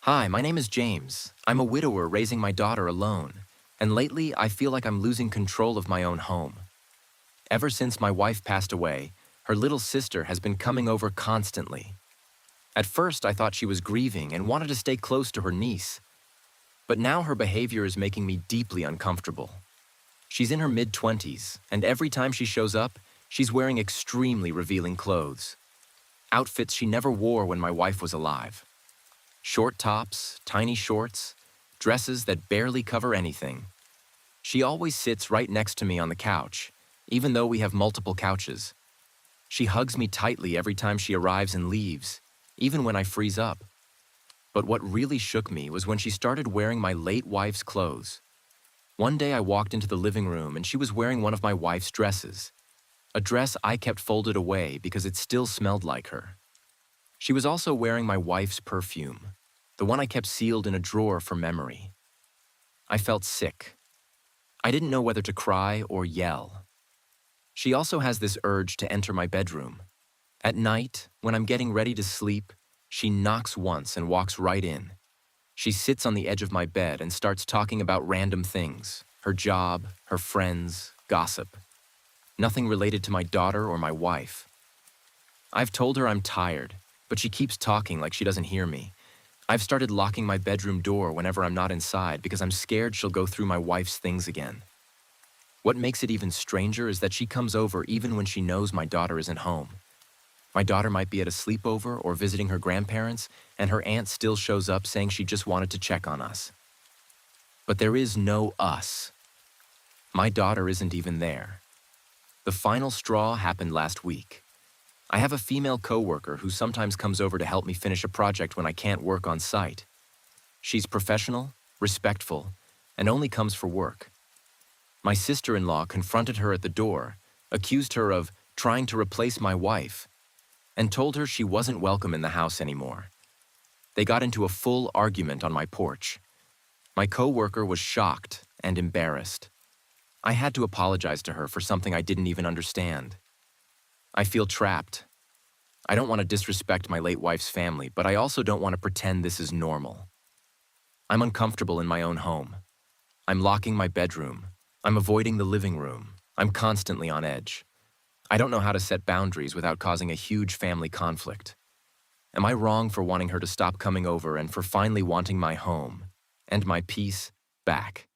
Hi, my name is James. I'm a widower raising my daughter alone, and lately I feel like I'm losing control of my own home. Ever since my wife passed away, her little sister has been coming over constantly. At first, I thought she was grieving and wanted to stay close to her niece, but now her behavior is making me deeply uncomfortable. She's in her mid-20s, and every time she shows up, she's wearing extremely revealing clothes. Outfits she never wore when my wife was alive. Short tops, tiny shorts, dresses that barely cover anything. She always sits right next to me on the couch, even though we have multiple couches. She hugs me tightly every time she arrives and leaves, even when I freeze up. But what really shook me was when she started wearing my late wife's clothes. One day I walked into the living room and she was wearing one of my wife's dresses, a dress I kept folded away because it still smelled like her. She was also wearing my wife's perfume, the one I kept sealed in a drawer for memory. I felt sick. I didn't know whether to cry or yell. She also has this urge to enter my bedroom. At night, when I'm getting ready to sleep, she knocks once and walks right in. She sits on the edge of my bed and starts talking about random things, her job, her friends, gossip. Nothing related to my daughter or my wife. I've told her I'm tired, but she keeps talking like she doesn't hear me. I've started locking my bedroom door whenever I'm not inside because I'm scared she'll go through my wife's things again. What makes it even stranger is that she comes over even when she knows my daughter isn't home. My daughter might be at a sleepover or visiting her grandparents, and her aunt still shows up saying she just wanted to check on us. But there is no us. My daughter isn't even there. The final straw happened last week. I have a female coworker who sometimes comes over to help me finish a project when I can't work on site. She's professional, respectful, and only comes for work. My sister-in-law confronted her at the door, accused her of trying to replace my wife, and told her she wasn't welcome in the house anymore. They got into a full argument on my porch. My coworker was shocked and embarrassed. I had to apologize to her for something I didn't even understand. I feel trapped. I don't want to disrespect my late wife's family, but I also don't want to pretend this is normal. I'm uncomfortable in my own home. I'm locking my bedroom. I'm avoiding the living room. I'm constantly on edge. I don't know how to set boundaries without causing a huge family conflict. Am I wrong for wanting her to stop coming over and for finally wanting my home and my peace back?